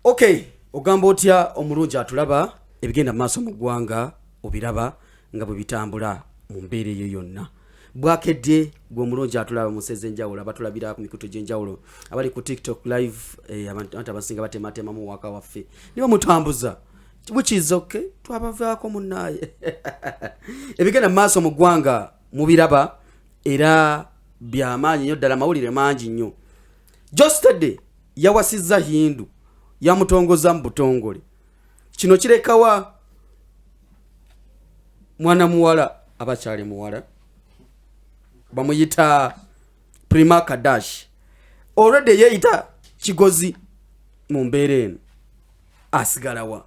Okay, ogamba otya omulungi atulaba ebigenda maaso mu ggwanga obiraba nga bwe bitambula mu mbeera eyo yonna. Bwakedde gwe omulungi atulaba mu nseze enjawulo abatulabira ku mikutu gy'enjawulo abali ku TikTok live abantu abasinga batematema mu waka waffe niba mutambuza which is okay twabavaako munnaye ebigenda maaso mu ggwanga mubiraba era byamaanyi nnyo ddala mawulire mangi nnyo. Jostede yawasizza Hindu yamutongoza mu butongole. Kino kirekawa mwana muwala abakyali muwala bamuyita Prima Kadash already yeita kigozi mu mbeera eno asigalawa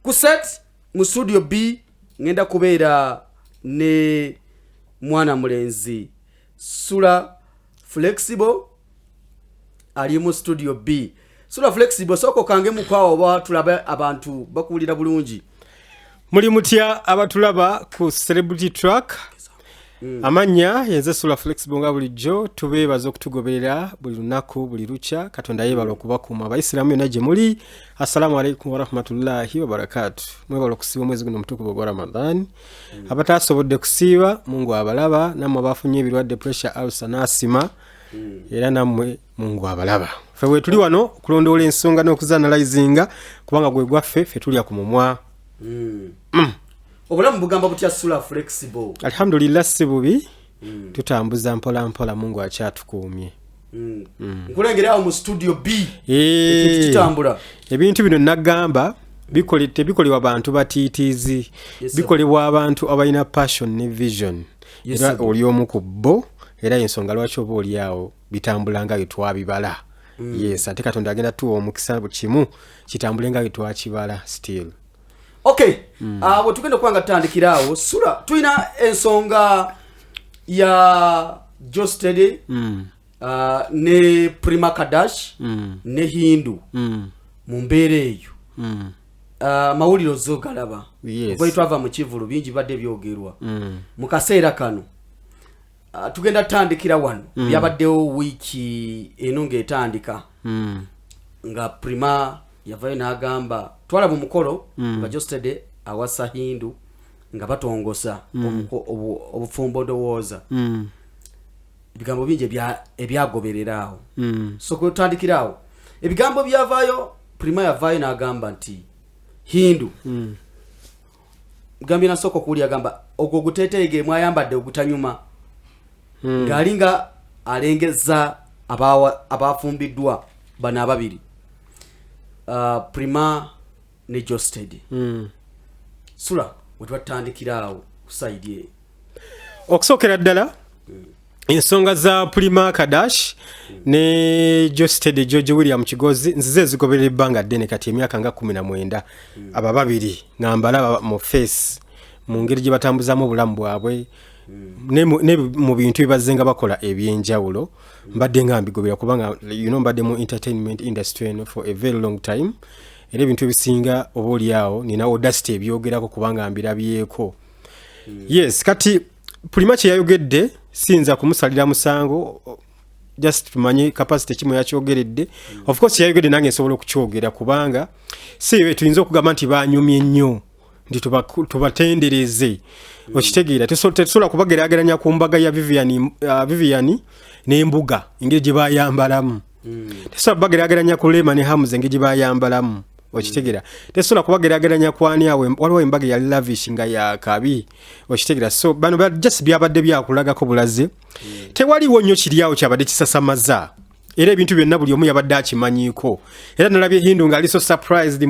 ku set mu studio B. Ngenda kubeera ne mwana mulenzi Sula Flexible ali mu studio B. Sula Flexible soko kange mukwawo oba tulaba abantu bakuulira bulungi. Muli mutya abatulaba ku Celebrity Track. Amanya yenze Sula Flexible nga bulijjo tubeebaza okutugoberera buli lunaku buli lucha Katonda yeebala okubakuuma abayisiraamu yonna gye muli. Assalamu alaikum wa rahmatullahi wa barakatuh. Mwebala okusiiba omwezi guno omutukuvu gwa Ramadhan. Abatasobodde kusiiba Mungu abalaba, nammwe abafunye ebirwadde pressure ulcer n'asima era nammwe Mungu abalaba. Ffe tuli wano kulondoola ensonga n'okuzanalizinga kubanga gwe gwaffe ffe tulya ku mumwa. Obulamu bugamba butya Sula Flexible? Alhamdulillah si bubi. Tutambuza mpola mpola Mungu akyatukuumye. Nkulengera awo mu studio B. Ekintu kitambula. Ebintu bino nagamba bikolebwa abantu batiitiizi. Bikolebwa abantu abalina passion ne vision. Era oli omu ku bo era ensonga lwaki oba oli awo bitambula nga twabibala. Yes, ate Katonda agenda tuwa omukisa kimu kitambule nga twakibala still. Okay, bwe tugenda kwanga tutandikirawo Sula tulina ensonga ya Jostede ne Prima Kadash ne Hindu mu mbeera eyo mawuliro zogalaba bwe twava mu kivulu bingi badde byogerwa mu kaseera kano. Tugenda tutandikira wano byabaddewo wiiki eno ng'etandika nga Prima yavayo n'agamba twalaba omukolo nga Jostede awasa Hindu nga batongosa obufumbo ndowooza ebigambo bingi ebyagobereraawo. So kwe tutandikiraawo ebigambo byavaayo Prima yavaayo n'agamba nti Hindu gambye nasooka okuwulya agamba ogwo guteeteege mwayambadde ogutanyuma ng'ali nga alengeza abafumbiddwa bano ababiri Prima ne Jostede. Sula wetwatandikiraawo kusaidye okusookera ddala ensonga za Prima Kadash ne Jostede George William Kigozi nzize zigoberera ebbanga ddene kati emyaka nga 19 aba babiri ng'ambalaba mu face mu ngeri gye batambuzamu obulamu bwabwe ne mu bintu bibazenga bakola ebyenjawulo mbadde nga mbigobera kubanga mbadde mu entertainment industry for a very long time era ebintu ebisinga oba oliawo nina audacity ebyogerako kubanga mbirabyeko. Yes, kati Prima kye yayogedde sinza kumusalira musango just tumanye capacity kimu yakyogeredde. Of course yayogedde nange nsobola okukyogera kubanga sibe tuyinza okugamba nti banyumye nnyo ndi tubatendereze okitegeera tesobola kubageraageranya ku mbaga ya Vivian n'embuga engeri gye bayambalamu. Tesobola kubageraageranya ku Lema ne Hamza engeri gye bayambalamu okitegeera. Tesobola kubageraageranya ku ani awe waliwo embaga ya lavish nga ya kabi okitegeera. So bano just byabadde byakulagako bulaze tewaliwo nnyo kiryawo kyabadde kisasamaza era ebintu byonna buli omu yabadde akimanyiiko. Era nalabye Hindu ng'ali so surprised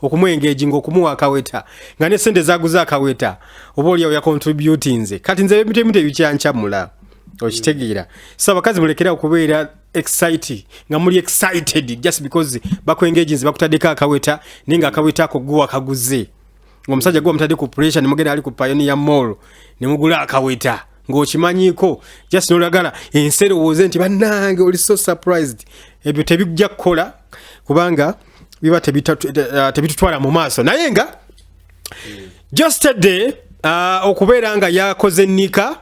okumuengaging okumuwa akaweta nga ne sente zaguza akaweta oba oliawo ya contributinze kati nze ebintu ebikyancamula okitegeera. So abakazi mulekera okubeera excited nga muli excited just because bakuengaging bakutaddeko akaweta ninga akaweta ako guwa kaguze ng'omusajja guwa mutadde ku pressure ne mugenda ali ku Pioneer Mall ne mugula akaweta ng'okimanyiiko just n'olagala enserowooze nti bannange oli so surprised. Ebyo tebijja kukola kubanga biba tebitutwala mu maaso naye nga Jostede okubeera nga yakoze nnika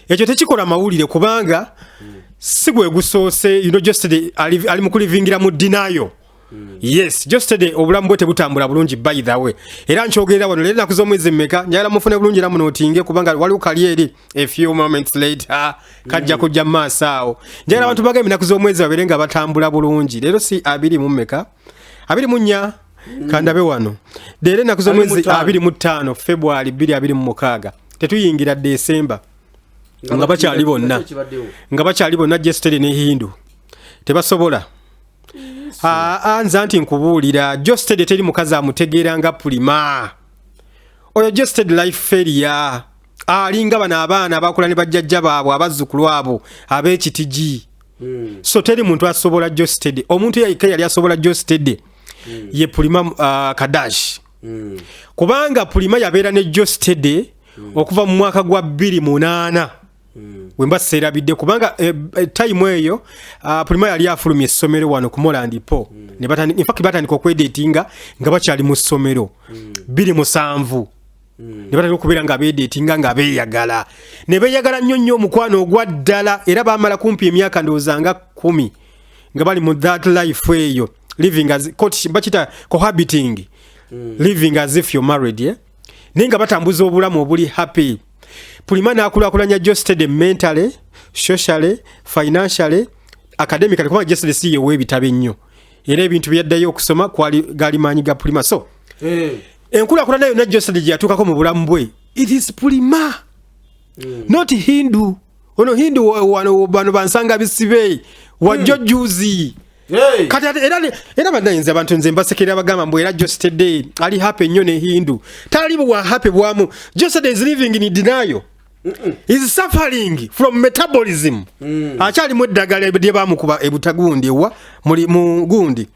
ekyo tekikola mawulire kubanga si gwe gusoose Jostede ali mu kulivingira mu dinayo Yes, just today obulamu bwe tebutambula bulungi by the way. Era nchogerera wano lero nakuzo mwezi mmeka njala mufune bulungi era munotinge kubanga wali ukalieri a few moments later kajja kujja masao. Njala abantu bagambe nakuzo mwezi baberenga batambula bulungi. Lero si 2 mu mmeka 24 kandabe wano. Lero nakuzo mwezi 25 February 2026. Tetuyingira December. Nga bakyali bonna just today ne Hindu. Tebasobola. Nzanti nkubuulira Josted teri mukazi amutegeera nga Prima. Oyo Josted life failure. Alinga bana abaana abakula ne bajjajja baabwe abazzukulu abo ab'ekitigi. So teri muntu asobola Josted. Omuntu yali asobola Josted ye Prima Kadash. Kubanga Prima yabeera ne Josted okuva mu mwaka gwa 2008. Wemba serabidde kubanga time eyo Prima yali afulumye essomero wano ku Moland Po ne batani in fact batandika okwedatinga nga bakyali mu ssomero 2007 ne batandika okubeera nga bedatinga nga beeyagala ne beeyagala nnyo omukwano ogwa ddala era baamala kumpi emyaka ndowozanga 10 nga bali mu that life eyo living as bachita cohabiting living as if you're married nenga batambuza obulamu obuli happy. Prima n'akulakulanya Josted mentally, socially, financially, academically kuba Josted si ye webitabe nnyo. Era ebintu byaddayo okusoma kwali galimanyi ga Prima. So, enkulakulana yonna Josted gye yatuukako mu bulamu bwe. It is Prima. Not Hindu. Ono Hindu wano bano bansanga bisibe. Wajjojuzi. Hey. Kati era banayinza abantu nze mbasekera bagamba mbu era Josted ali happy nnyo ne Hindu. Tali bwa happy bwamu. Josted is living in denial. He's suffering from metabolism. Achali mu ddagala lye bamukuba ebutagundi wa muri mu gundi.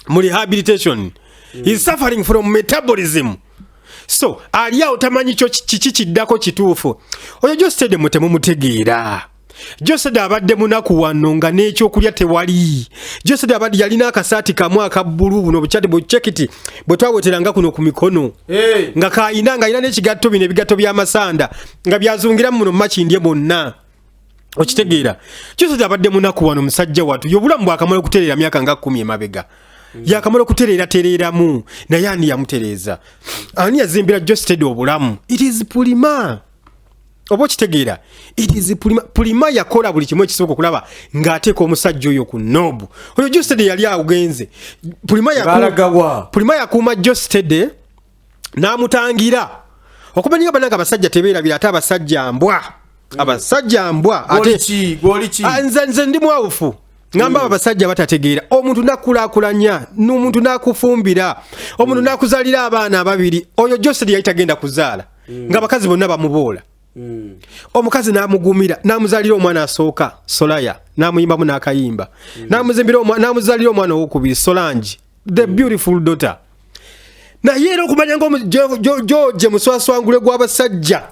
Mu rehabilitation. He's suffering from metabolism. So, ali otamanyi kyo kiki kiddako kituufu. Oyo Josted mutemu mutegeera. Josted abadde munaku wano nga n'ekyokulya tewali. Josted abadde yalina akasaati kamu aka bbulu buno bukyate buchekiti bwe twaweteranga kuno ku mikono. Nga kaayina nga alina n'ekigatto bino ebigatto by'amasanda nga byazungira muno makindye bonna. Okitegeera. Josted abadde munaku wano musajja watu yobulamu bwakamala okutereera myaka nga 10 emabega. Yakamala okutereeramu naye ani yamutereeza. Ani yazimbira Josted obulamu? It is Prima. Obo kitegeera it is Prima yakola buli kimu ekisoboka okulaba ng'ateeka omusajja oyo ku nobu. Oyo Josted yali awugenze. Prima yakuuma Josted n'amutangira okumanya bananga abasajja tebeerabira ate abasajja mbwa. Abasajja mbwa ate nze ndi mwawufu ngamba abasajja batategeera omuntu nakulaakulanya n'omuntu nakufumbira omuntu nakuzalira abaana ababiri. Oyo Josted yali tagenda kuzaala nga bakazi bonna bamuboola. Omukazi namugumira namuzalira omwana asooka Solaya namuyimbamu n'akayimba namuzalira omwana owokubiri Solange the beautiful daughter. Naye era okumanya George muswaswangule gw'abasajja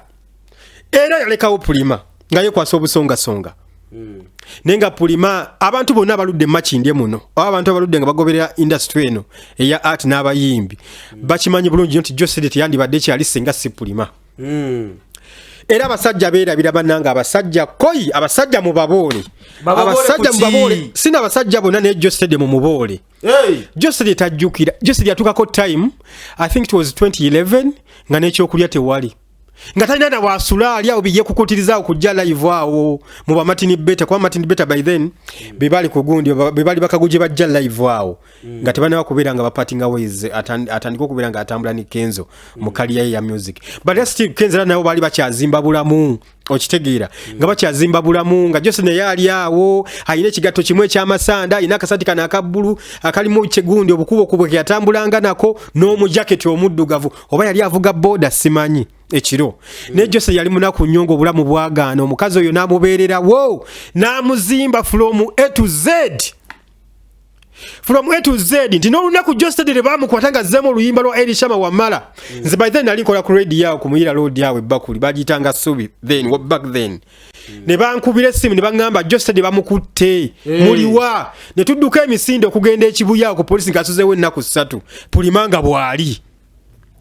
era yalekawo Prima nga yekwasa obusongasonga. Nenga Prima abantu bonna abaludde makindye muno abantu abaludde nga bagoberera industry eno eya art n'abayimbi bakimanyi bulungi nti Josted yandibadde kyali singa si Prima. Era abasajja beerabira bannanga abasajja koi abasajja mubaboole abasajja mubaboole sina abasajja bonna ne Josted mu muboole. Josted tajjukira Josted yatukako time I think it was 2011 nga n'ekyokulya tewali nga talina na wasula ali awo biye kukutiriza okujja live awo mu ba Martin Beta kwa Martin Beta by then bebali kugundi bebali bakaguje bajja live awo nga tebana kubeera nga bapatinga ways atandika okubeera nga atambula ni Kenzo mu career ya music but still Kenzo nabo bali bakyazimba bulamu okitegeera nga bakyazimba bulamu nga Josted ne yali awo ayina ekigatto kimwe ekyamasanda ayina akasati kana akabbulu akalimu kyegundi obukubo kubwe yatambulanga nako n'omu jacket omuddugavu oba yali avuga boda simanyi ekiro ne Josted yali munaku nyongo obulamu bwagaana omukazi oyo namubeerera wo namuzimba from A to Z nti n'olunaku Josted le bamukwatanga zemo oluyimba lwa Elishama Wamala nze by then nali nkola ku radio yawo ku Muyira Road yawe Bakuli bagitanga Subi then back then ne bankubira essimu ne bangamba Josted bamukutte muliwa ne tudduka emisinde okugenda ekibuya ku police ngasuzewo ennaku 3 Prima nga bwali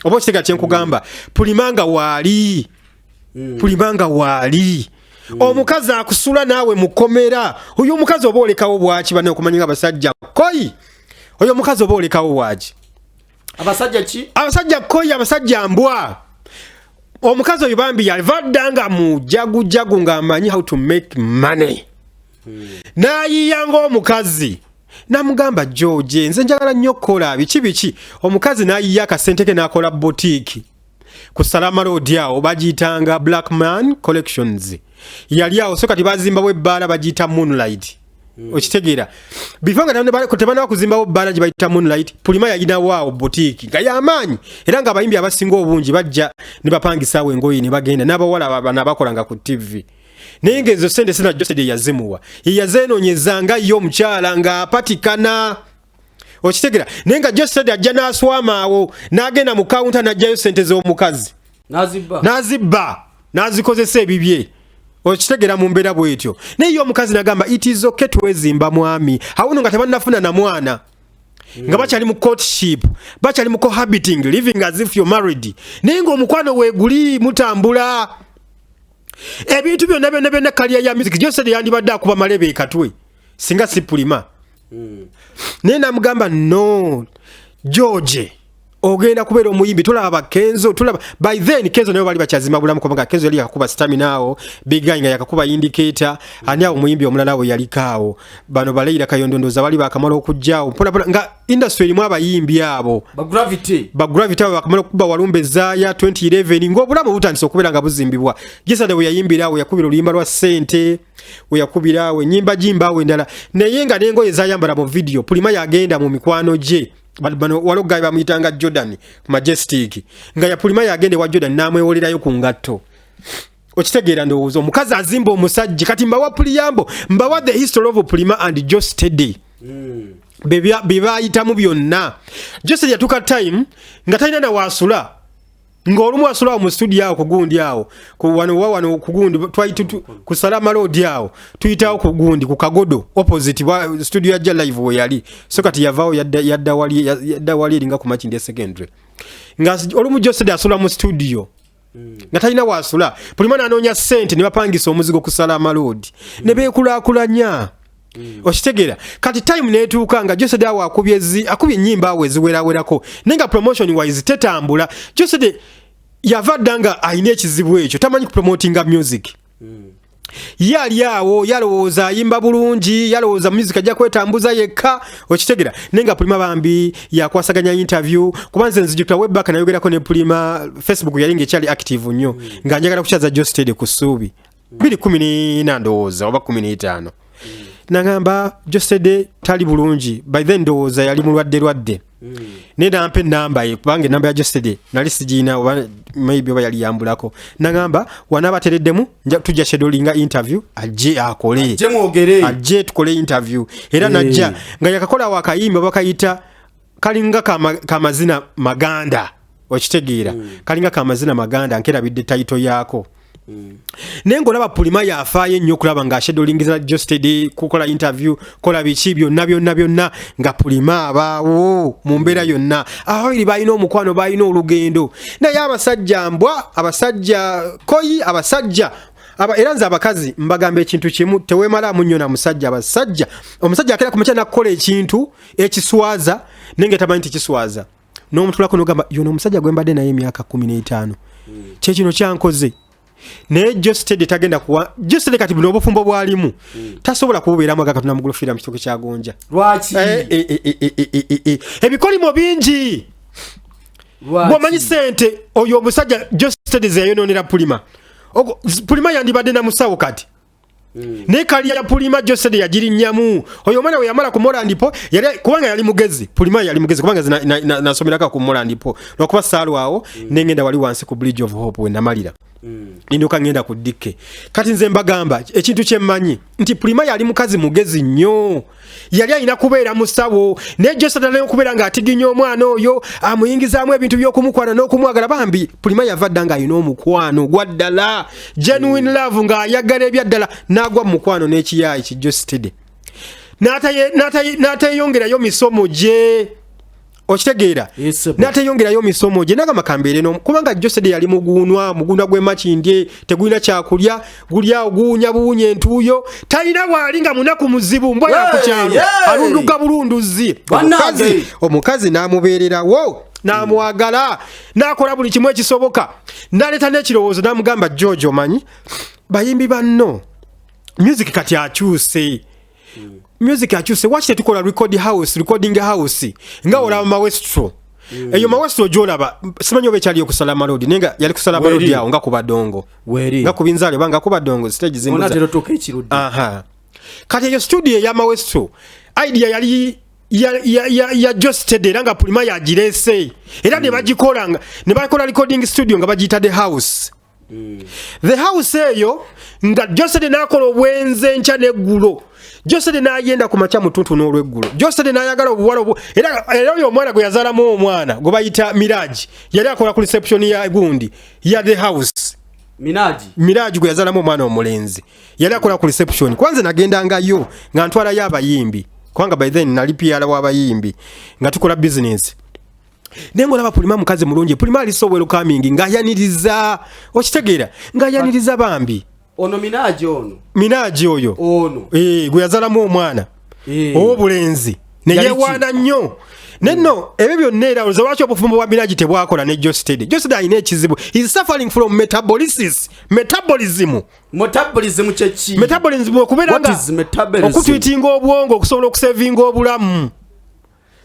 obo kitega kyenkugamba Prima nga wali omukazi akusula naawe mukomera oyo omukazi oba olekawo bwaki bane okumanya abasajja koi oyo mukazi oba olekawo waaki abasajja ki abasajja koyi abasajja mbwa omukazi oyo bambi yavaddanga mu jagu ng'amanyi how to make money n'ayiya ng'omukazi n'amugamba George nze njagala nnyo okukola biki omukazi n'ayiya akasente ke n'akola botiiki ku Salama Road awo bagiyitanga Black Man Collections yali awo so kati bazimbawo ebbaala bagiyita Moonlight okitegeera before nga tebana bakuzimbawo ebbaala gye bayita Moonlight Prima yalinawo awo botiiki nga y'amaanyi era nga abayimbi abasinga obungi bajja ne bapangisaawo engoye ne bagenda n'abawala bana bakolanga ku TV naye ng'ezo sente sina Jose de yazimuwa yazenoonyezanga yo omukyala ng'apatikana okitegeera naye nga Jose de ajja n'aswama awo n'agenda mu kawunta n'ajjayo sente z'omukazi n'azibba n'azikozesa ebibye okitegeera mu mbeera bwetyo naye yo omukazi n'agamba it is okay twezimba mwami awuno nga tebannafuna na mwana nga bakyali mu courtship bakyali mu cohabiting living as if you're married naye ng'omukwano weeguli mutambula ebintu byonna kaliya ya music Jose de yandibadde akuba malebe ekatwe singa si Prima naye namugamba no George ogenda kubeera omuyimbi tulaba Kenzo tulaba by then Kenzo nayo bali bakyazima bulamu kubanga Kenzo yali yakuba stamina awo big guy nga yakakuba indicator ani awo omuyimbi omulala we yali kaawo bano baleira kayondondoza bali bakamala okujjaawo pona nga industry elimu abayimbi abo ba gravity abo bakamala okuba walumbe zaaya 2011 ng'obulamu butandise okubeera nga buzimbibwa gisade we yayimbira awo yakubira oluyimba lwa sente we yakubira awo ennyimba jimba awo endala naye nga n'engoye zayambala mu video Prima yagenda mu mikwano gye bano walogaye bamuyitanga Jordan Majestic nga ya Prima yagende wa Jordan namwewolerayo ku ngatto okitegeera ndowooza omukazi azimba omusajja kati mbawa Priyambo mbawa the history of Prima and Just Steady bebayitamu byonna Just yatuka time nga talina na wasula ng'olumu wasula mu studio awo kugundi awo wano kugundi twaitu ku Salama Road awo tuyitawo kugundi ku Kagodo opposite wa studio ya live we yali so kati yavaawo yadda wali eringa ku Makindye secondary nga olumu Jose de asula mu studio nga talina wasula Prima n'anoonya sente ne bapangisa omuzigo ku Salama Road ne beekulaakulanya okitegeera kati time netuuka nga Jose de awo akubye ennyimba awo eziwerawerako naye nga promotion wise tetambula Jose de yavaddanga ayina ekizibu ekyo tamanyi kupromotinga music yali awo yalowooza ayimba bulungi yalowooza music ajja kwetambuza yekka okitegeera naye nga Prima bambi yakwasaganya interview kuba nze nzijukira webbaka nayogerako ne Prima Facebook yali ng'ekyali active nnyo nga njagala kukyaza Jose Steady ku ssuubi 2014 ndowooza oba 15 nagamba Jose Steady tali bulungi by then ndowooza yali mulwadde ne nampe namba ye kubanga namba ya Jose Steady nali sigiina oba maybe oba yali yambulako nagamba wanaba tereddemu tujja schedulinga interview ajje akole ajje tukole interview era najja nga yakakola wakayimba bakayita kalinga kamazina maganda okitegeera kalinga kamazina maganda nkerabidde title yako nengo laba Prima yafaayo ennyo okulaba nga schedulingiza Jose Steady kukola interview kola biki byonna nga Prima abaawo mu mbeera yonna ababiri balina omukwano balina olugendo naye abasajja mbwa abasajja koyi abasajja era nze abakazi mbagamba ekintu kimu teweemalamu nnyo na musajja omusajja akera kumakya nakukola ekintu ekiswaza nenge tamanyi tikiswaza n'omutulako nogamba yono omusajja gwe mbadde naye emyaka 15 kyekino kyankoze naye Jose Steady tagenda kuwa Jose Steady kati buno obufumbo bwalimu tasobola kububeeramu aga katuna mugulufira mu kitoke kyagonja lwaki ebikolimo bingi bwomanyi sente oyo omusajja Jose Steady zeyononera Prima yandibadde na musawo kati ne kali ya Prima Jose Steady yagirinyamu oyo mwana we yamala ku Morandipo kubanga yali mugezi Prima yali mugezi kubanga nasomeraka ku Morandipo nokuba salwawo nengenda wali wansi ku Bridge of Hope we namalira ninduka ngenda ku Dikke kati nze mbagamba ekintu kyemmanyi nti Prima yali mukazi mugezi nnyo yali alina kubeera musawo ne Jose Steady okubeera nga atiginya omwana oyo amuyingizaamu ebintu by'okumukwana n'okumwagala bambi Prima yavadda nga alina omukwano gwaddala genuine love nga ayagala ebyaddala n'agwa mu mukwano n'ekiyaayi ki Jose Steady n'atayongerayo misomo gye okitegeera Yes, nateyongerayo misomo gye naga makambere no kubanga Josede yali muguna gwe makindye tegulina kyakulya gulya guunya buunye entuuyo talina bwalinga munaku muzibu mbwa ya kukyalo alunduka bulunduzi omukazi n'amubeererawo n'amwagala n'akola buli kimu ekisoboka n'aleeta n'ekirowoozo n'amugamba George omanyi bayimbi banno music kati akyuse music akyuse waki tetukola recording house nga olaba mawestro eyo mawestro gyolaba simanyi oba ekyali okusala malodi nenga yali kusala malodi awo nga kubadongo nga kubinzaale banga kubadongo stage zimbuza kati eyo studio ya mawestro idea yali ya Josted nga Prima yagirese era ne bagikolanga ne bakola recording studio nga bagiyita the house the house eyo nga Josted n'akola obwenze nkya n'eggulo Josted n'ayenda ku makya mutuntu n'olweggulo Josted n'ayagala obuwala era oyo omwana gwe yazaalamu omwana gwe bayita Mirage yali akola ku reception ya gundi ya the house Mirage gwe yazaalamu omwana omulenzi yali akola ku reception kwanza nagendangayo nga ntwala y'abayimbi kwanga by then nali PR w'abayimbi nga tukola business nengo laba Prima mukazi mulungi Prima ali so welcoming ngayaniriza okitegeera ngayaniriza bambi ono Minaaji oyo gwe yazalamu omwana obulenzi ne yewaana nnyo nenno ebyo byonna era olowooza obufumbo bwa Minaaji tebwakola ne Josted alina ekizibu is suffering from metabolism kyeki metabolism okubeera nga okutwitinga obwongo okusobola okusevinga obulamu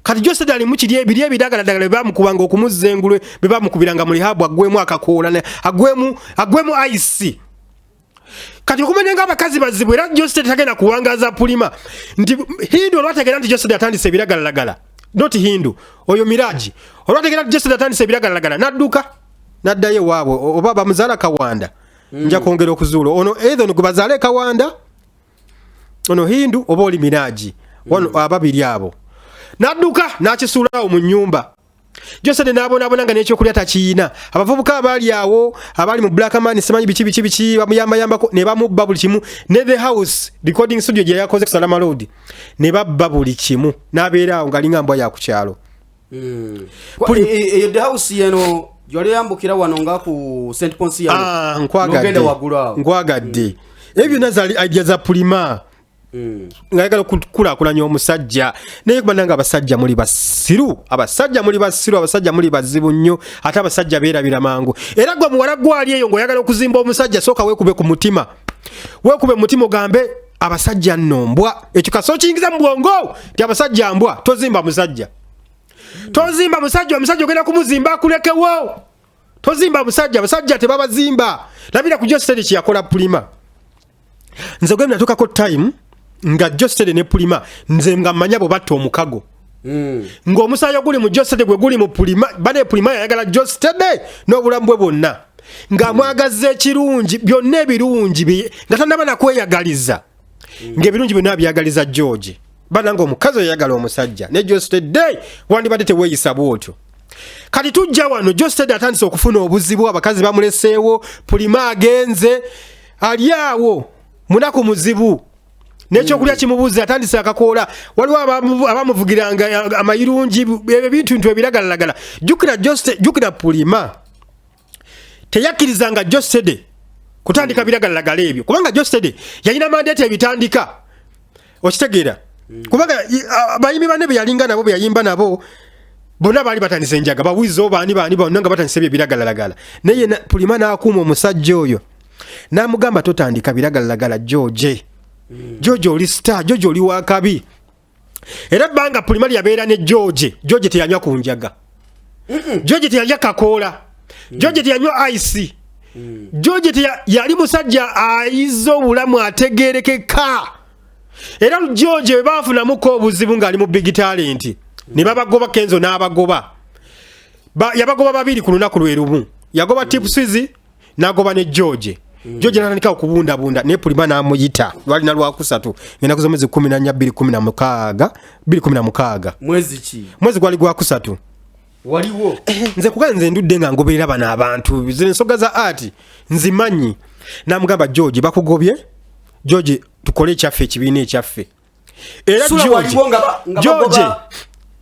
kati Josted ali mu kiri ebiri ebidagaladagala bamukubanga okumuzza engulwe bamukubiranga mu lihabu agwemu akakoola agwemu ice kati okumanya nga abakazi bazibu era Josted tagenda kuwangaza Prima nti Hindu olwategera nti Josted atandise ebiragalalagala not Hindu oyo Mirage olwategera nti Josted atandise ebiragalalagala nadduka naddayo waabwe oba bamuzaala Kawanda nja kwongera okuzuula ono either gwe bazaale Kawanda ono Hindu oba oli Mirage wano ababiri abo nadduka n'akisuulawo mu nnyumba Josted n'abonabona nga n'ekyokulya takiina abavubuka abaali awo abaali mu Black Man simanyi biki bamuyambayambako ne bamubba buli kimu ne the house recording studio gye yakoze kusala malodi ne babba buli kimu n'abeera awo ng'alinga mbwa ya ku kyalo the house yeno yali yambukira wano nga ku St. Ponsi ya nkwagadde ebyo nazali idea za Prima ngayagala kulakulanya omusajja naye kubananga abasajja muli basiru abasajja muli bazibu nnyo ate abasajja beerabira mangu era gwe muwala gwali eyo ng'oyagala okuzimba omusajja sooka weekube ku mutima ogambe abasajja nnombwa ekyo kaso kiyingiza mu bwongo ti abasajja mbwa tozimba musajja omusajja ogenda kumuzimba akulekewo tozimba musajja abasajja tebabazimba labira ku Josted kyeyakola Prima nze gwe natukako time nga Josted ne Prima nze nga manya bo batta omukago ng'omusaayi guli mu Josted gwe guli mu Prima bane Prima yayagala Josted n'obulamu bwe bwonna ng'amwagaza ekirungi byonna ebirungi nga tanaba nakweyagaliza ng'ebirungi byonna abyagaliza George bana ng'omukazi oyagala omusajja ne Josted wandibadde teweeyisa bwotyo kati tujja wano Josted atandise okufuna obuzibu abakazi bamuleseewo Prima agenze ali awo munaku muzibu n'ekyokulya kimubuuza atandise akakoola waliwo abamuvugiranga amayirungi ebintu ebiragalalagala jjukira Prima teyakkirizanga Josted kutandika biragalalagala ebyo kubanga Josted yalina mandate ebitandika okitegeera kubanga abayimbi banne beyalinga nabo beyayimba nabo bonna baali batandise enjaga bawizo baani bonna nga batandise ebyo biragalalagala naye Prima n'akuuma omusajja oyo n'amugamba totandika biragalalagala George oli star George oli wakabi era banga Prima yabeera ne George teyanywa ku njaga George teyanywa kakoola George teyanywa ice George yali musajja ayizo obulamu ategeerekeka era George baafunamuko obuzibu ng'ali mu big talent ne babagoba Kenzo n'abagoba yabagoba babiri ku lunaku lwe lumu yagoba Tipswizi n'agoba ne George n'atandika okubundabunda ne Prima n'amuyita lwalina lwakusatu ngenda kuza mwezi 14 2016 mwezi gwali gwakusatu waliwo nze kuganze ndudde nga ngoberera bana abantu zine nsoga za art nzimanyi namugamba George bakugobye George tukole ekyaffe ekibiina ekyaffe era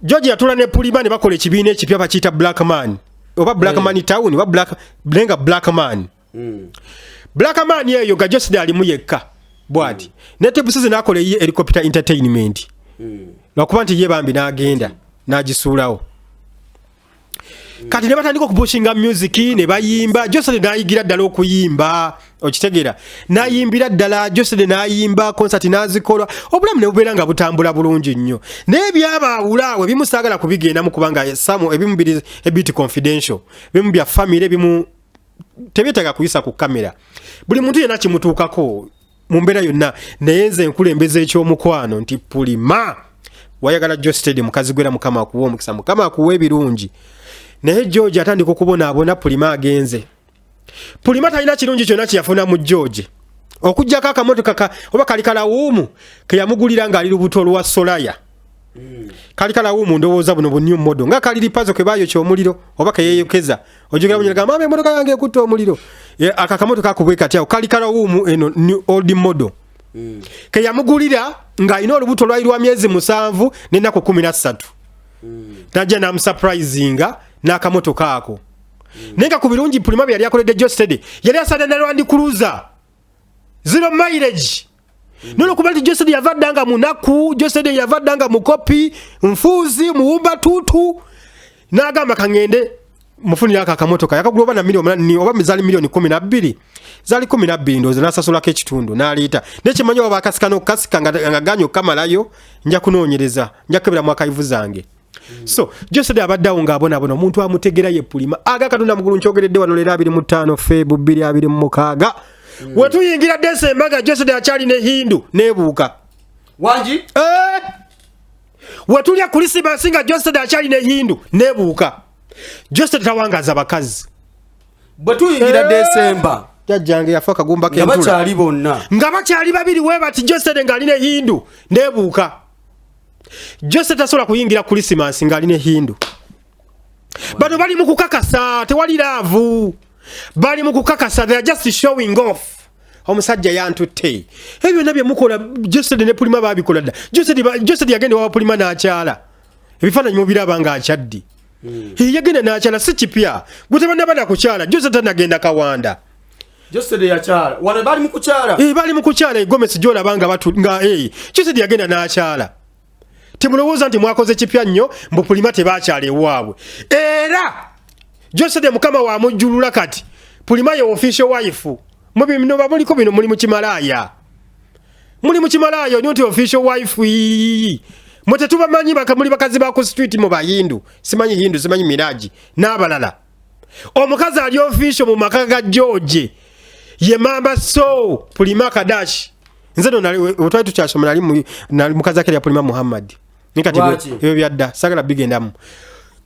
George yatula ne Prima ne bakola ekibiina ekipya bakiyita Black Man oba Black Man Town oba Black Man. Black Man yeyo ga Joseph ali muyekka bwati nete busize nakola ye helicopter entertainment lwakuba nti ye bambi n'agenda n'agisuulawo kati ne batandika okupushinga music ne bayimba Joseph n'ayigira ddala okuyimba okitegeera n'ayimbira ddala Joseph n'ayimba concert n'azikola obulamu ne bubeera nga butambula bulungi nnyo n'ebyabaawulaawe ebimu saagala kubigendamu kubanga samu ebimu biri a bit confidential ebimu bya family ebimu tebyetaaga kuyisa ku kamera buli muntu yenna kimutuukako mu mbeera yonna naye nze nkulembeza ekyomukwano nti Prima wayagala Joseph mukazi gwera mukama akuwa omukisa mukama akuwa ebirungi naye George atandika okubonaabona Prima agenze Prima talina kirungi kyonna kyeyafuna mu George okujjako akamotoka oba kalikala wuumu keyamugulira ng'ali lubuto lwa Solaya kalikala wuumu ndowooza buno bunyu modo nga kaliri pazo ke bayo kyomuliro oba keyeyokeza ojogera munyega mama emotoka yange ekutta omuliro akakamotoka akubwe kati awo kalikala wuumu eno new old model keyamugulira ng'alina olubuto lwali lwa myezi 7 n'ennaku 13 najja namusurprisinga n'akamotoka ako nenga ku birungi Prima yali akoledde Joseph yali asada na Land Cruiser 0 mileage nono kubali Joseph yavaddanga munaku Joseph yavaddanga mukopi mfuzi muumba tutu n'agamba kangende mufunira akamotoka yakaguloba na milioni oba mizali milioni 12 zali 12 ndoze nasasulako ekitundu n'aliita nekimanyo abakasikano kasika ngaganyo kamalayo nja kunoonyereza nja kebera mwakaivu zange. So Joseph abaddawo ng'abona omuntu amutegera ye Prima aga Katonda mugulu nchogeredde wano leero 25 February 2026 wetuyingira December ga Joseph akyali ne Hindu nebuuka wanji wetulya Christmas nga Joseph akyali ne Hindu nebuuka Joseph tawangaza bakazi bwetuyingira December jajjange yafa kagumba kentula ngabakyali bonna ngabakyali babiri webati Joseph ngali ne Hindu nebuuka Joseph tasola kuyingira Christmas ngali ne Hindu bano bali mu kukakasa tewali laavu bali mu kukakasa they are just showing off omusajja yantutte ebyo nabye mukola Joseph ne Prima babikola dda Joseph yagenda wa Prima n'akyala ebifaananyi mu biraba nga akyaddi yagenda n'akyala si kipya gutebana bana kukyala Joseph tanagenda kawanda Joseph yakyala wana bali mu kukyala bali mu kukyala Gomez jolaba nga batu nga Joseph yagenda n'akyala temulowooza nti mwakoze kipya nnyo mbu Prima tebakyala ewaabwe era Joseph mukama wa mujulula kati Prima ye official wife mubino babuliko bino muli mu kimalaya nti official wife mote tubamanyi bakamuli bakazi ba ku street mu bayindu simanyi Hindu simanyi Miraji n'abalala omukazi ali official mu maka ga George ye mama so Prima Kadash nze no nali otwali tukyasoma nali mukazi akali ya Prima Muhammad nikati ebyo byadda sagala bigendamu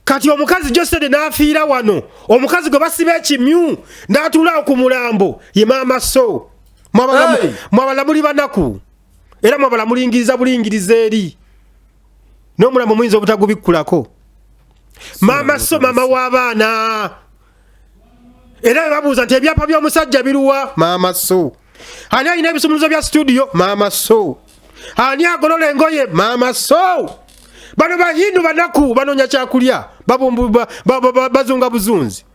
kati omukazi Joseph n'afiira wano omukazi gwe basiba ekimyu n'atula ku mulambo ye mama so mwabala muli banaku era mwabala mulingiriza bulingiriza eri n'omulambo muyinza obutagubikkulako mama so mama w'abaana era babuuza nti ebyapa by'omusajja biruwa mama so ani alina ebisumuluzo bya studio mama so ani agolola engoye mama so bano bahindu banaku banonya kyakulya bazunga buzunzi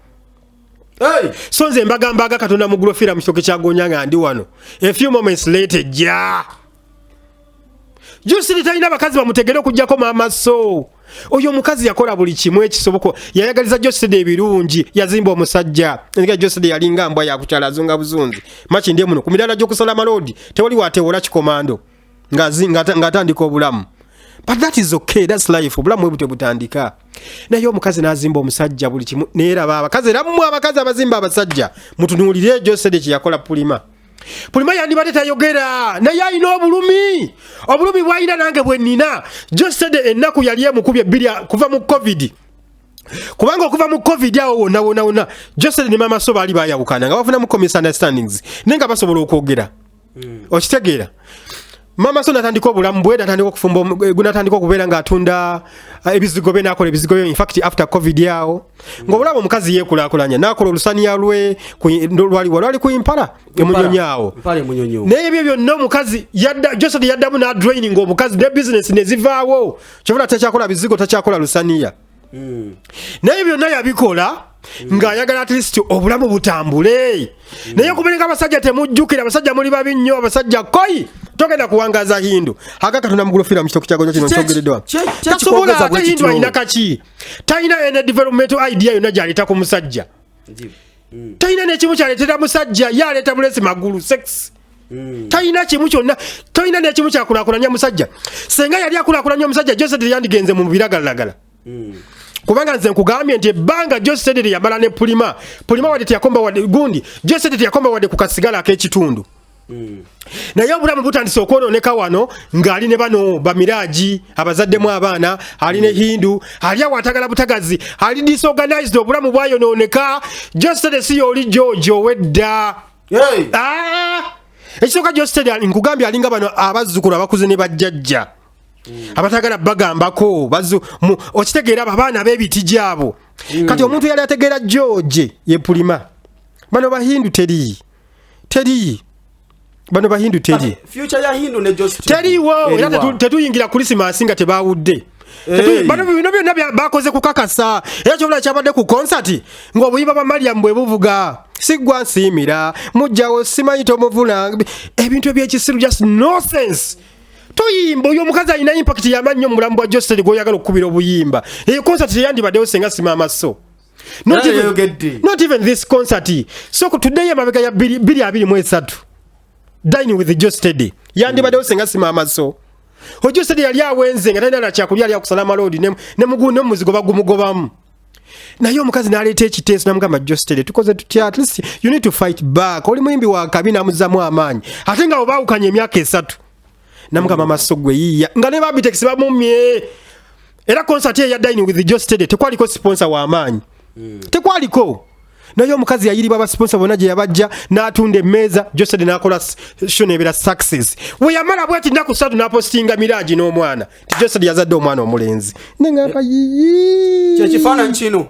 so nze mbagambaga Katonda mugulo fira mukitoke kyagonya nga ndi wano a few moments later Joseph talina bakazi bamutegere okujjako mama so oyo mukazi yakola buli kimu ekisoboko yayagaliza Joseph ebirungi yazimba omusajja nga Joseph yalinga mbwa yakukyala azunga buzunzi machi ndiye muno kumidala gyokusola malodi tewali watewola kikomando ngatandika obulamu but that is okay that's life obulamu bwebutyo butandika naye omukazi nazimba omusajja buli kimu neera abakazi ramwe abakazi abazimba abasajja mutunuulire Joseph yakola Prima yandibadde tayogera naye alina obulumi bw'alina nange bwe nnina Joseph ennaku yali emukubye bbiri kuva mu covid kubanga okuva mu covid awo wonna Joseph ne mama so baali bayawukana nga bafunamu misunderstandings naye nga basobola okwogera okitegeera mama so natandika obulamu bwe natandika okufumba gunatandika okubeera ng'atunda ebizigo bye n'akola ebizigo bye in fact after covid yawo ng'obulaba omukazi yeekulaakulanya n'akola olusaniya lwali ku impala emunyonyaawo naye ebyo byonna omukazi Joseph yaddamu n'adraining omukazi ne bizinesi ne zivaawo kyobula takyakola bizigo takyakola lusaniya naye byonna yabikola ng'ayagala at least obulamu butambule naye kubelenga abasajja temujjukira abasajja muli babi nnyo abasajja koyi togenda kuwangaza hindu agaka tunamugulufira mu kitoko kyagonyo kino kyogereddwa tasobola ate hindu alina kaki talina ene developmental idea yonna gy'aleeta ku musajja talina n'ekimu kyaleetera musajja ye aleeta bulesi magulu sex talina kimu kyonna talina n'ekimu kyakulaakulanya musajja senga yali akulaakulanya omusajja Joseph yandigenze mu biragalalagala kubanga nze nkugambye nti ebbanga Joseph yamala ne Prima wadde teyakomba wadde gundi Joseph teyakomba wadde ku kasigala ak'ekitundu naye obulamu butandise okwonooneka wano ng'ali ne bano bamiraji abazaddemu abaana ali ne hindu ali awatagala butagazi ali disorganized obulamu bwayonooneka Joseph si yoli jojo wedda ekisooka Joseph nkugambye alinga bano abazzukulu abakuze ne bajjajja abatagala bagambako okitegeera abaana ab'ebiti gyabo kati omuntu yali ategeera George ye Prima bano bahindu teri bano bahindu teri future ya hindu ne Joseph teriwo era tetuyingira Christmas nga tebawudde bano bino byonna bakoze kukakasa era kyobula kyabadde ku concert ng'obuyimba bwa Mariam bwe buvuga sigwa nsiimira mujjawo simanyi tomuvula ebintu ebyekisiru just nonsense toyimba oyo omukazi alina impact yamannyo mu bulamu bwa Joseph gwoyagala okukubira obuyimba eyo concert yandibaddewo senga simama so not even this concert so today amabega ya 223 dining with Joseph yandibaddewo senga simama so Joseph yali awenze nga talina na kyakulya ali akusala malodi ne muzigo bagumugobamu naye omukazi n'aleeta ekiteeso namugamba Joseph tukoze tutya at least you need to fight back oli muyimbi wa kabi namuzzamu amaanyi ate nga obaawukanye emyaka 3 namugamba amaso gwe yiya nga ne babitex bamumye era concert ya dining with Joseph tekwaliko sponsor wa amaanyi tekwaliko naye omukazi yayiriba ba sponsor bonna gye yabajja n'atunda emmeeza Joseph n'akola show nebeera success we yamala bwati nnaku 3 n'apostinga miraji n'omwana ti Joseph yazadde omwana omulenzi nengamba yiyi kyekifaananyi kino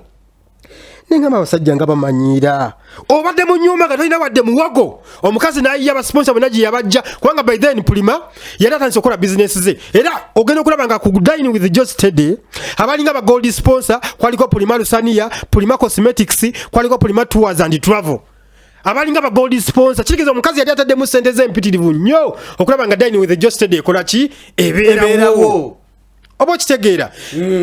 nengamba abasajja nga bamanyira obadde mu nyumba nga tolina wadde muwago omukazi n'ayiya abasponsa bonna gye yabajja kubanga by then Prima yali atandise okukola bizinesi ze era ogenda okulaba nga ku dining with Joseph abalinga aba gold sponsor kwaliko Prima lusaniya Prima cosmetics kwaliko Prima tours and travel abalinga aba gold sponsor kitegeeza omukazi yali ataddemu ssente ze mpitirivu nnyo okulaba nga dining with Joseph ekola ki ebeerawo obo kitegeera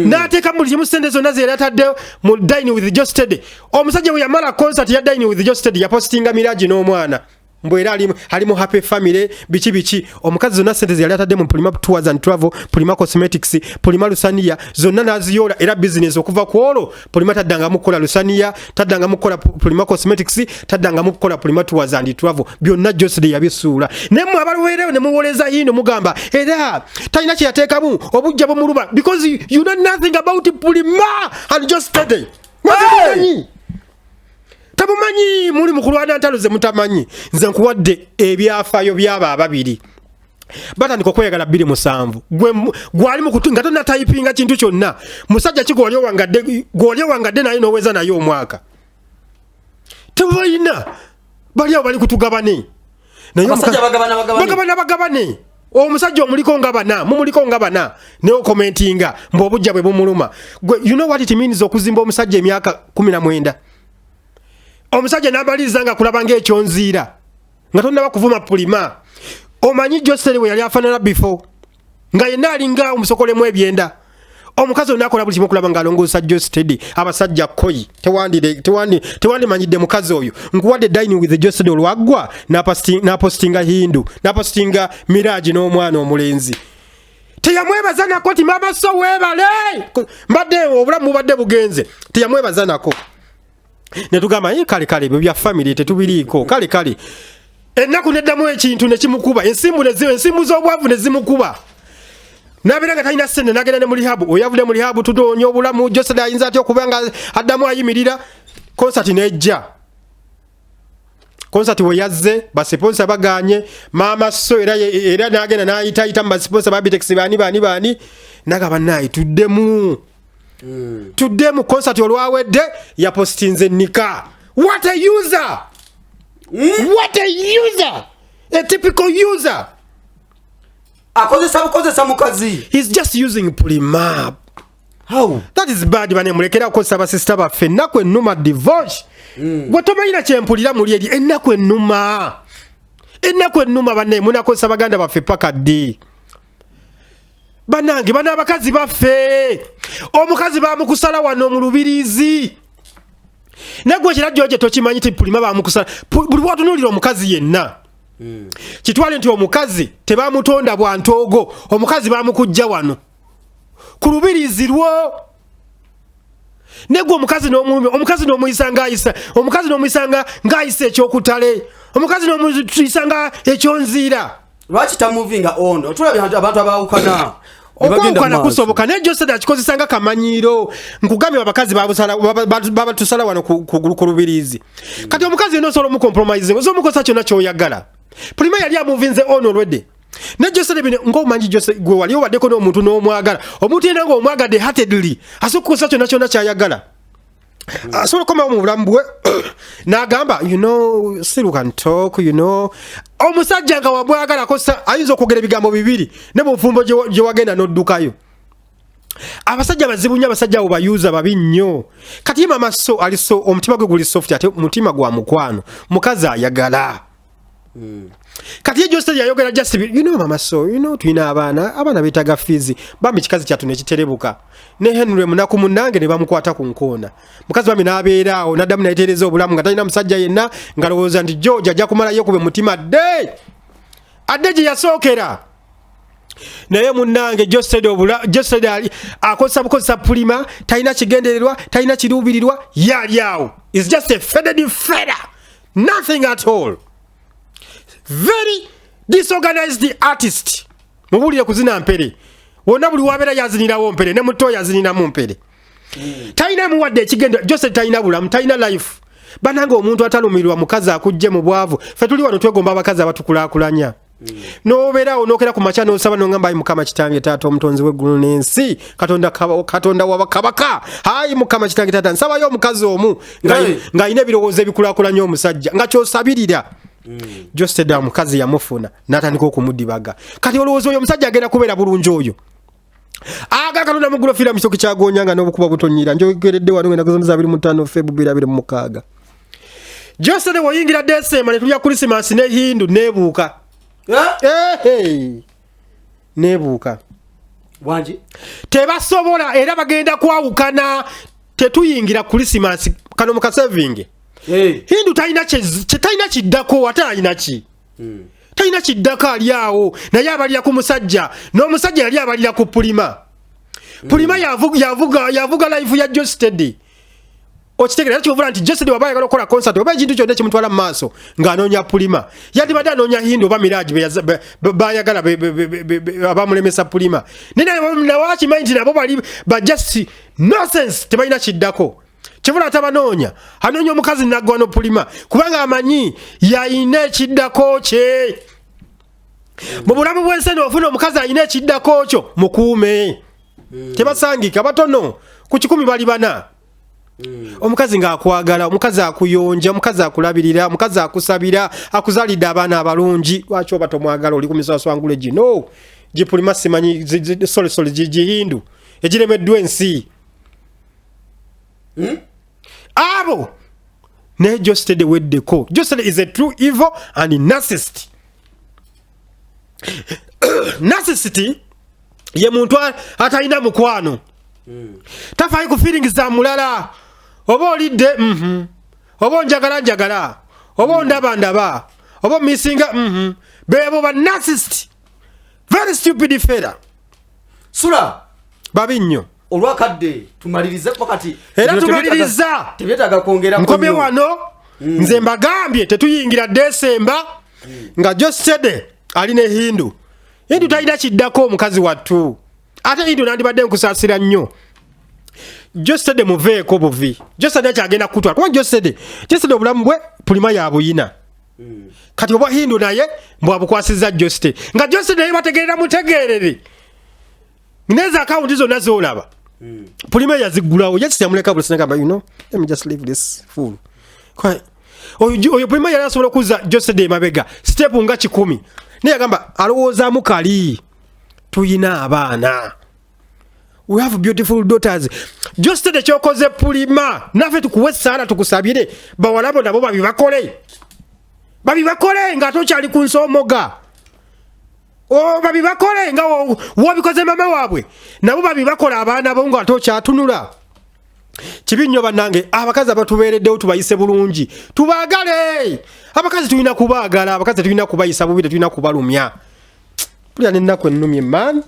n'ateeka buli kimu ssente zonna ze yali atadde mu dining with Joseph omusajja bwe yamala concert ya dining with Joseph yapostinga miraji n'omwana mbwe era ali mu happy family biki omukazi zonna ssente ze yali atadde mu Prima tours and travel Prima cosmetics Prima lusaniya zonna n'aziyoola era business okuva ku olwo Prima taddangamu kukola lusaniya taddangamu kukola Prima cosmetics taddangamu kukola Prima tours and travel byonna Joseph yabisuula ne mmwe abaluweerewo ne muwoleza yino mugamba era talina kye yateekamu obujja bumuluba because you know nothing about Prima and Joseph tabumanyi muli mukulwana ntalo ze mutamanyi nze nkuwadde ebyafaayo byaba ababiri batandika okweyagala 27 gwali nga tonna typinga kintu kyonna musajja gwoli owangadde naye n'oweza naye omwaka tebalina bali awo bali kutugabane bagabane omusajja omuliko nga bana mumuliko nga bana ne okomentinga mb'obujja bwe bumuluma you know what it means okuzimba omusajja emyaka 19 omusajja n'amaliriza nga kulaba ng'ekyonziira nga tonnaba kuvuma Prima omanyi Joseph we yali afaanana before nga yenna alinga omusokolemu ebyenda omukazi onaakola buli kimu okulaba ng'alongoosa Joseph abasajja koyi tewandimanyidde mukazi oyo nkuwadde dining with Joseph olwaggwa n'apostinga hindu n'apostinga miraji n'omwana omulenzi teyamwebaza nako ti mama so weebale mbadde obulamu bubadde bugenze teyamwebaza nako netugamba kale ebyo bya family tetubiriiko kale ennaku neddamu ekintu nekimukuba ensimbu z'obwavu nezimukuba nabeera nga talina ssente nagenda ne mu lihabu oyavudde mu lihabu tudoonya obulamu Joseph ayinza atya okuba nga addamu ayimirira concert nejja concert we yazze ba sponsor baganye mama so era nagenda nayita mu sponsor ba Bitex bani nagaba nayi tuddemu concert olwawedde ya postinze nika. What a user! What a user! A typical user. Akozesa mukazi. He's just using Prima. How? That is bad bane mulekera ko saba sister baffe nakwe numa divorce. Gotomanyina kyempulira muri eri enakwe numa bane munako sabaganda baffe paka di. Banange bana abakazi baffe. Omukazi bamukusala wano mu Lubirizi. Nagwe kira George tokimanyi ti Prima bamukusala. Buli watunulira omukazi yenna. Kitwale nti omukazi tebamutonda bwantogo. Omukazi bamukujja wano. Ku Lubirizi lwo. Negwe omukazi n'omuyisanga ayisa. Omukazi n'omuyisanga ng'ayisa ekyokutale. Omukazi n'omuyisanga ekyonziira. Lwaki tamuvinga on? Tulabye abantu abawukana. Okwawukana kusoboka ne Joseph akikozesanga kamanyiro. Nkugambye abakazi babatusala wano ku Lubirizi. Kati omukazi n'osobola mu compromise. Ozomukosa kyonna ky'oyagala. Prima yali amuvinze on already. Ne Joseph ng'omanyi Joseph gwe wali obaddeko n'omuntu n'omwagala. Omuntu yenna ng'omwagadde heartedly. Asokukosa kyonna ky'ayagala. Asobola okoma mu bulamu bwe n'agamba still we can talk omusajja nga wabwagala kosa ayinza okwogera ebigambo bibiri ne Obufumbo gye wagenda n'oddukayo. Abasajja bazibu nnyo abasajja abo bayuza babi nnyo. Kati mama so aliso omutima gwe guli soft ate mutima gwa mukwano mukazi ayagala. Kati Joseph yayogera just mama so tulina abaana beetaga fees bambi kikazi kyatu nekiterebuka ne Henry munaku munange ne bamukwata ku nkoona mukazi bambi n'abeeraawo n'addamu nayiteereza obulamu nga talina musajja yenna ngalowooza nti George ajja kumalayo kube mutima adde gye yasookera naye munange Joseph ali akozesa Prima talina kigendererwa talina kiruubirirwa yali awo is just a faded feather nothing at all. Very disorganized artist. Mubulire kuzina mpere. Wonna buli wabera yazinirawo mpere ne muto yaziniramu mpere. Taina muwadde ekigendo Joseph taina bulamu taina life. Bananga omuntu atalumirwa mukazi akujje mu bwavu. Fe tuli wano twegomba abakazi abatukulakulanya. N'obeera onokera ku macha n'osaba n'ongamba ayi Mukama kitange taata omutonzi w'eggulu n'ensi Katonda wabakabaka ayi Mukama kitange taata nsabayo omukazi omu ng'ayina ebirowoozo ebikulakulanya omusajja nga kyosabirira. Joseph mukazi yamufuna natandika okumudibaga. Kati olowooza oyo omusajja agenda kubeera bulungi oyo. Aga Katonda muggulo fira misoki kyagonyanga n'obukuba butonyira njogeredde wano ngenda kuzomeza 25 February 2026. Joseph woyingira December ne tulya Christmas ne Hindu nebuuka. Nebuuka. Wanji? Tebasobola era bagenda kwawukana tetuyingira Christmas kano muka saving. Hindu talina kiddako ate alina ki? Talina kiddako ali awo naye abalira ku musajja n'omusajja yali abalira ku Prima. Prima yavuga live ya Josted. Okitegera kyovula nti Josted waba ayagala okukola concert oba ekintu kyonna ekimutwala mu maaso ng'anoonya Prima. Yandibadde anoonya Hindu oba Mirage bayagala abamulemesa Prima. Nawakimanyi nti nabo bali ba just nonsense tebalina kiddako. Kivula atabanoonya anoonya omukazi naggwa no Prima kubanga amanyi yayina ekiddako kye. Mu bulamu bw'ensi ofuna omukazi ayina ekiddako kyo mukuume. Tebasangika batono ku 10 bali bana. Omukazi ng'akwagala omukazi akuyonja omukazi akulabirira omukazi akusabira akuzalidde abaana abalungi lwaki oba tomwagala oli ku miswaswangule gino gi Prima simanyi sole Hindu egiremeddwa ensi. Abo ne Josted weddeko. Josted is a true evil and narcissist. Narcissist ye muntu atalina mukwano. Tafaayi ku feelings za mulala. Oba olidde oba njagala oba ndaba oba misinga bebo ba narcissist. Very stupid fella. Sula babi nnyo. Olwakadde tumalirize pakati era tumaliriza tebetaga kwongera nkomye wano nze mbagambye tetuyingira December nga Josted ali ne Hindu talina kiddako omukazi wattu ate Hindu nandibadde nkusaasira nnyo. Josted muveeko buvi Josted kyagenda kutwala kuba Josted obulamu bwe Prima yabuyina kati oba Hindu naye mbwabukwasiza Joste nga Joste naye bategerera mutegerere mineza account zonna zolaba Prima yazigulawo yakiyamuleka buli sinagamba let me just leave this fool oyo Prima yali asobola okuza Joste de mabega step nga 10 naye agamba alowoozamu kali tuyina abaana we have beautiful daughters Joste de kyokoze Prima naffe tukuwe saala tukusabire bawalabo nabo babibakole nga tokyali ku nsoomoga babibakole nga wobikoze mama waabwe nabo babibakola abaana bo nga tokyatunula kibi nnyo bannange abakazi abatubeereddewo tubayise bulungi tubaagale abakazi tulina kubaagala abakazi tulina kubayisa bubi tulina kubalumya tulya n'ennaku ennumye man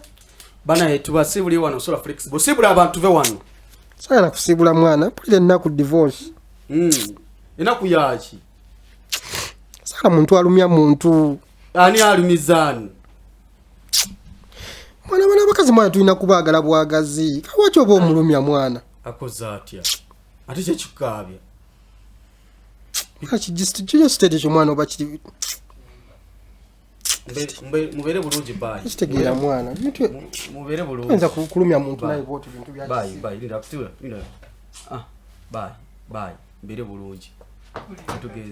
bana tubasibuli wano sola flexible sibula abantu tuve wano sagala kusibula mwana pulira ennaku divorce ennaku yaki sagala muntu alumya muntu ani alumizani mwana abakazi mwana tulina kubaagala bwagazi kawaki oba omulumya mwana akoze atya ate kyekikabya kijistede ekyo mwana oba kiri mubere bulungi bayi kitegeera mwana mubere bulungi nza kulumya muntu naye bwoti bintu bya bayi linda kutula bayi mbere bulungi tugeze